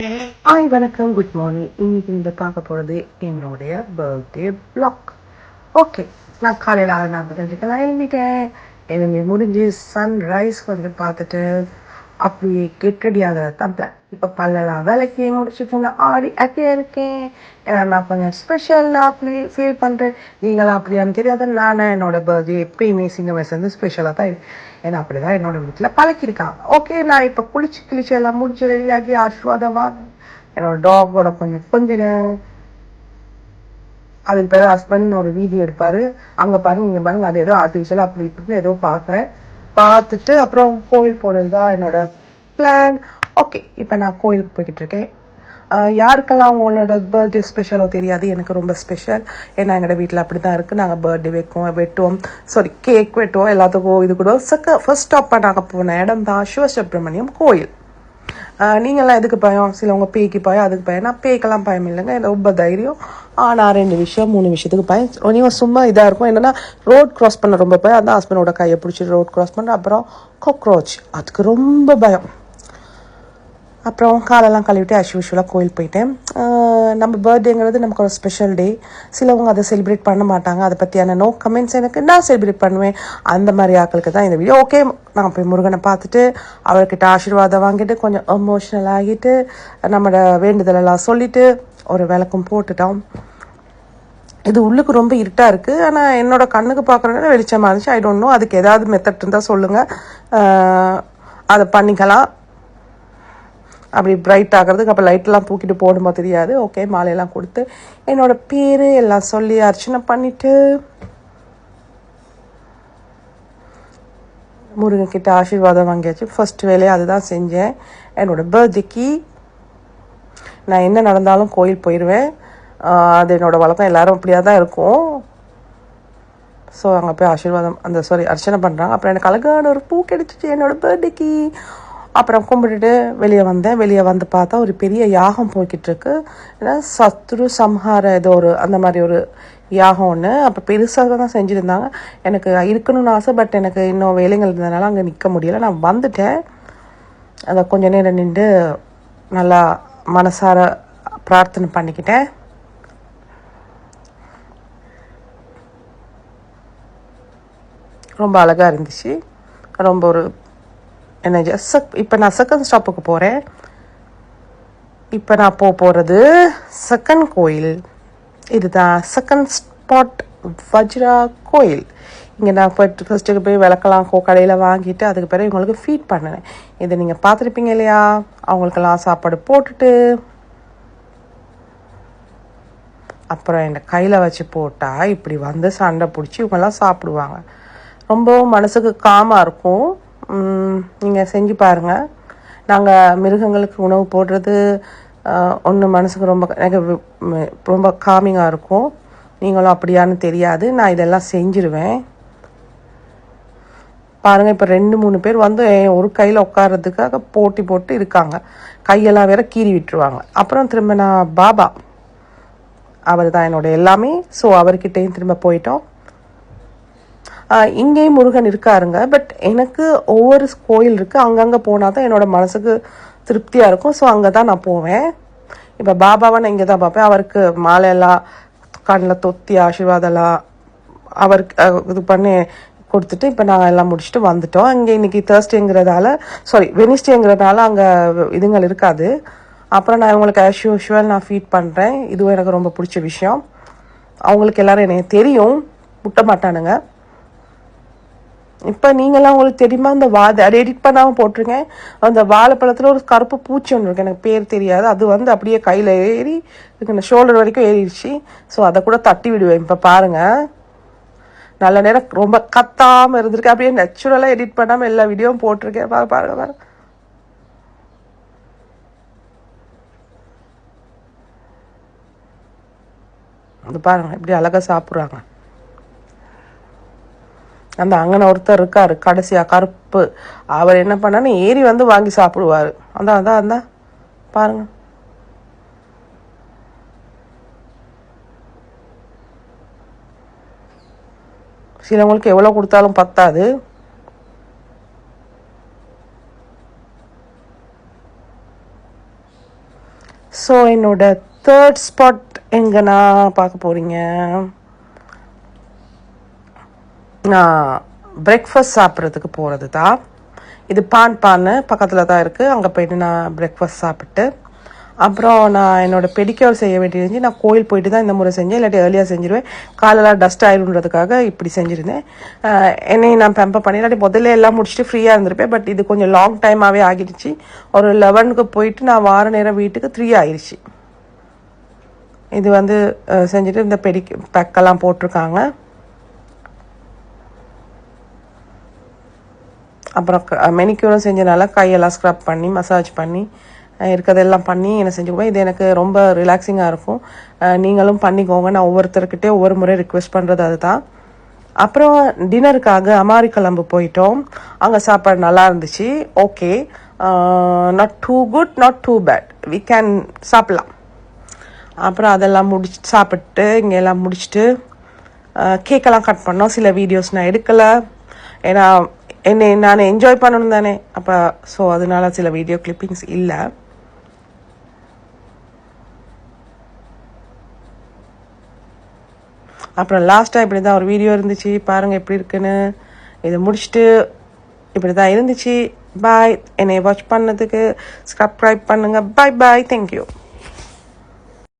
Hi வணக்கம், good morning. இன்னைக்கு இந்த பார்க்க போகிறது என்னுடைய பர்த்டே பிளாக். ஓகே, நான் காலையில் 6:45 எழுந்திட்டேன். எழுதி முடிஞ்சு சன்ரைஸ் வந்து பார்த்துட்டு அப்படியே கெட் ரெடி ஆகிறது தான் பிளான். இப்போ பல்லெல்லாம் விளக்கி முடிச்சுட்டு ஆடி அப்படியே இருக்கேன். ஏன்னா நான் கொஞ்சம் ஸ்பெஷல் நான் அப்படி ஃபீல் பண்ணுறேன். நீங்களாம் அப்படியான்னு தெரியாது. நான் என்னோட பர்த்டே எப்பயுமே சின்ன வயசுலேருந்து ஸ்பெஷலாக தான் ஏன்னா அப்படி தான் என்னோட வீட்டில் பழக்கியிருக்காங்க. ஓகே, நான் இப்போ குளிச்சு எல்லாம் முடிச்சு ரெடியாகி ஆசீர்வாதமாக என்னோட டாகோட கொஞ்சம் அதுக்கு பேர் ஹஸ்பண்ட் ஒரு வீடியோ எடுப்பாரு. அங்க பாருங்க இங்க பாருங்க, அது ஏதோ ஆர்டிஃபிஷியல் அப்படி இப்படி ஏதோ பார்க்குறேன். பார்த்துட்டு அப்புறம் கோயில் போனது தான் என்னோட பிளான். ஓகே, இப்போ நான் கோயிலுக்கு போய்கிட்டு இருக்கேன். யாருக்கெல்லாம் உங்களோட பர்த்டே ஸ்பெஷலோ தெரியாது, எனக்கு ரொம்ப ஸ்பெஷல். ஏன்னா எங்களோட வீட்டில் அப்படி தான் இருக்குது. நாங்கள் பர்த்டே வெட்டுவோம், கேக் வெட்டுவோம், எல்லாத்துக்கும் இது கூட. ஃபர்ஸ்ட் ஸ்டாப்பாக நாங்கள் போன இடம் தான் சிவசுப்ரமணியம் கோயில். நீங்கள்லாம் எதுக்கு பயம்? சிலவங்க பேய்க்கு பயம், அதுக்கு பயம். நான் பேய்க்கெல்லாம் பயம் இல்லைங்க, ரொம்ப தைரியம். ஆனால் 2 விஷயம் 3 விஷயத்துக்கு பயம். நீங்கள் சும்மா இதாக இருக்கும். என்னென்னா ரோட் க்ராஸ் பண்ண ரொம்ப பயம். அதான் ஹஸ்பண்டோட கையை பிடிச்சிட்டு ரோட் க்ராஸ் பண்ணுறேன். அப்புறம் காக்ரோச், அதுக்கு ரொம்ப பயம். அப்புறம் காலெல்லாம் கழுவிட்டு யூஷுவலாக கோயில் போயிட்டேன். நம்ம பர்த்டேங்கிறது நமக்கு ஒரு ஸ்பெஷல் டே. சிலவங்க அதை செலிப்ரேட் பண்ண மாட்டாங்க. அதை பற்றியான நோ கமெண்ட்ஸ். எனக்கு நான் செலிப்ரேட் பண்ணுவேன். அந்த மாதிரி ஆட்களுக்கு தான் இந்த வீடியோ. ஓகே, நான் போய் முருகனை பார்த்துட்டு அவர்கிட்ட ஆசீர்வாதம் வாங்கிட்டு கொஞ்சம் எமோஷ்னல் ஆகிட்டு நம்மளோட வேண்டுதலெல்லாம் சொல்லிவிட்டு ஒரு விளக்கம் போட்டுட்டோம். இது உள்ளுக்கு ரொம்ப இருட்டாக இருக்குது. ஆனால் என்னோட கண்ணுக்கு பார்க்குறதுனால வெளிச்சமாக இருந்துச்சு. ஐ டோன்ட் நோ, அதுக்கு ஏதாவது மெத்தட் இருந்தால் சொல்லுங்கள், அதை பண்ணிக்கலாம். அப்படி பிரைட் ஆகிறதுக்கு அப்போ லைட்லாம் தூக்கிட்டு போடுமா தெரியாது. ஓகே, மாலையெல்லாம் கொடுத்து என்னோட பேர் எல்லாம் சொல்லி அர்ச்சனை பண்ணிவிட்டு முருகன்கிட்ட ஆசீர்வாதம் வாங்கியாச்சு. ஃபர்ஸ்ட் வேலையை அதுதான் செஞ்சேன். என்னோட பர்த்டேக்கு நான் என்ன நடந்தாலும் கோயில் போயிடுவேன். அது என்னோடய வழக்கம். எல்லோரும் அப்படியாக தான் இருக்கும். ஸோ அங்கே போய் ஆசீர்வாதம் அர்ச்சனை பண்ணுறாங்க. அப்புறம் எனக்கு அழகான ஒரு பூ கிடைச்சிச்சு என்னோடய பர்த்டேக்கு. அப்புறம் கும்பிட்டுட்டு வெளியே வந்தேன். வெளியே வந்து பார்த்தா ஒரு பெரிய யாகம் போய்கிட்டு இருக்கு. ஏன்னா சத்ரு சம்ஹார ஏதோ ஒரு அந்த மாதிரி ஒரு யாகம் ஒன்று. அப்போ பெருசாக தான் செஞ்சுருந்தாங்க. எனக்கு இருக்கணும்னு ஆசை, பட் எனக்கு இன்னும் வேலைகள் இருந்ததுனால அங்கே நிற்க முடியலை. நான் வந்துட்டேன். அதை கொஞ்ச நேரம் நின்று நல்லா மனசார பிரார்த்தனை பண்ணிக்கிட்டேன். ரொம்ப அழகாக இருந்துச்சு. ரொம்ப ஒரு இப்போ நான் செகண்ட் ஸ்டாப்புக்கு போகிறேன். இப்போ நான் போகிறது செகண்ட் கோயில். இதுதான் செகண்ட் ஸ்பாட், வஜ்ரா கோயில். இங்கே நான் ஃபஸ்ட்டுக்கு போய் விளக்கலாம் கடையில் வாங்கிட்டு அதுக்கு பிறகு இவங்களுக்கு ஃபீட் பண்ணினேன். இதை நீங்கள் பார்த்துருப்பீங்க இல்லையா? அவங்களுக்கெல்லாம் சாப்பாடு போட்டுட்டு அப்புறம் என்னை கையில் வச்சு போட்டால் இப்படி வந்து சண்டை பிடிச்சி இவங்கெல்லாம் சாப்பிடுவாங்க. ரொம்பவும் மனசுக்கு காமாக இருக்கும். நீங்கள் செஞ்சு பாருங்கள். நாங்கள் மிருகங்களுக்கு உணவு போடுறது ஒன்று மனசுக்கு எனக்கு ரொம்ப காமிங்காக இருக்கும். நீங்களும் அப்படியான்னு தெரியாது. நான் இதெல்லாம் செஞ்சுருவேன். பாருங்கள், இப்போ 2-3 பேர் வந்து ஒரு கையில் உட்கார்றதுக்காக போட்டி போட்டு இருக்காங்க. கையெல்லாம் வேற கீறி விட்டுருவாங்க. அப்புறம் திரும்ப நான் பாபா, அவர் தான் என்னோட எல்லாமே. ஸோ அவர்கிட்டையும் திரும்ப போயிட்டோம். இங்கேயும் முருகன் இருக்காருங்க. பட் எனக்கு ஒவ்வொரு கோயில் இருக்குது, அங்கங்கே போனால் தான் என்னோடய மனசுக்கு திருப்தியாக இருக்கும். ஸோ அங்கே தான் நான் போவேன். இப்போ பாபாவை நான் இங்கே தான் பார்ப்பேன். அவருக்கு மாலையெல்லாம் கண்ணில் தொத்தி ஆசீர்வாதம்லாம் அவருக்கு இது பண்ணி கொடுத்துட்டு இப்போ நாங்கள் எல்லாம் முடிச்சுட்டு வந்துட்டோம். இங்கே இன்றைக்கி தேர்ஸ்டேங்கிறதால வெனிஸ்டேங்கிறதால அங்கே இதுங்கள் இருக்காது. அப்புறம் நான் இவங்களுக்கு ஆஸ் யூஷுவல் நான் ஃபீட் பண்ணுறேன். இதுவும் எனக்கு ரொம்ப பிடிச்ச விஷயம். அவங்களுக்கு எல்லோரும் எனக்கு தெரியும், முட்ட மாட்டானுங்க. இப்போ நீங்களாம் உங்களுக்கு தெரியுமா, அந்த அதை எடிட் பண்ணாமல் போட்டிருக்கேன். அந்த வாழைப்பழத்தில் ஒரு கருப்பு பூச்சி ஒன்று இருக்குது, எனக்கு பேர் தெரியாது. அது வந்து அப்படியே கையில் ஏறி இந்த ஷோல்டர் வரைக்கும் ஏறிடுச்சு. ஸோ அதை கூட தட்டி விடுவேன். இப்போ பாருங்கள், நல்ல நேரம் ரொம்ப கத்தாமல் இருந்திருக்கு. அப்படியே நேச்சுரலாக எடிட் பண்ணாமல் எல்லா வீடியோவும் போட்டிருக்கேன். பாருங்க. அது பாருங்கள் இப்படி அழகாக சாப்பிட்றாங்க. அந்த அங்கன ஒருத்தர் இருக்காரு கடைசியா கருப்பு, அவர் என்ன பண்ணான்னு ஏறி வந்து வாங்கி சாப்பிடுவாரு. அதான் பாருங்க. சிலவங்களுக்கு எவ்வளவு கொடுத்தாலும் பத்தாது. ஸோ என்னோட தேர்ட் ஸ்பாட் எங்கன்னா பார்க்க போகிறீங்க, நான் பிரேக்ஃபாஸ்ட் சாப்பிட்றதுக்கு போகிறது தான். இது பான்னு பக்கத்தில் தான் இருக்குது. அங்கே போய்ட்டு நான் பிரேக்ஃபாஸ்ட் சாப்பிட்டு அப்புறம் நான் என்னோடய பெடிக்யூர் செய்ய வேண்டியிருந்துச்சு. நான் கோயில் போயிட்டு தான் இந்த முறை செஞ்சேன், இல்லாட்டி ஏர்லியாக செஞ்சிருவேன். காலெல்லாம் டஸ்ட் ஆயிடுன்றதுக்காக இப்படி செஞ்சுருந்தேன். என்னையும் நான் பெம்பர் பண்ணி இல்லாட்டி முதல்ல எல்லாம் முடிச்சுட்டு ஃப்ரீயாக இருந்திருப்பேன். பட் இது கொஞ்சம் லாங் டைமாகவே ஆகிடுச்சு. ஒரு 11க்கு போயிட்டு நான் வார நேரம் வீட்டுக்கு 3 ஆயிடுச்சு. இது வந்து செஞ்சுட்டு இந்த பேக்கெல்லாம் போட்டிருக்காங்க. அப்புறம் மெனிக்யூரும் செஞ்சனால கையெல்லாம் ஸ்க்ரப் பண்ணி மசாஜ் பண்ணி இருக்கிறதெல்லாம் பண்ணி என்ன செஞ்சுக்குவேன். இது எனக்கு ரொம்ப ரிலாக்ஸிங்காக இருக்கும். நீங்களும் பண்ணிக்கோங்க. நான் ஒவ்வொருத்தர்கிட்டே ஒவ்வொரு முறை ரிக்வெஸ்ட் பண்ணுறது அதுதான். அப்புறம் டின்னருக்காக அமாரிக்கலம்பு போயிட்டோம். அங்கே சாப்பாடு நல்லா இருந்துச்சு. Okay, not too good not too bad, we can சாப்பிட்லாம். அப்புறம் அதெல்லாம் சாப்பிட்டு இங்கே எல்லாம் முடிச்சுட்டு கேக்கெல்லாம் கட் பண்ணோம். சில வீடியோஸ் நான் எடுக்கலை, ஏன்னா நான் என்ஜாய் பண்ணணும் தானே. அப்போ ஸோ அதனால சில வீடியோ கிளிப்பிங்ஸ் இல்லை. அப்புறம் லாஸ்ட்டாக இப்படி தான் ஒரு வீடியோ இருந்துச்சு, பாருங்கள் எப்படி இருக்குன்னு. இதை முடிச்சுட்டு இப்படி தான் இருந்துச்சு. பாய். என்னை வாட்ச் பண்ணதுக்கு சப்ஸ்கிரைப் பண்ணுங்கள். பாய் பாய். தேங்க்யூ.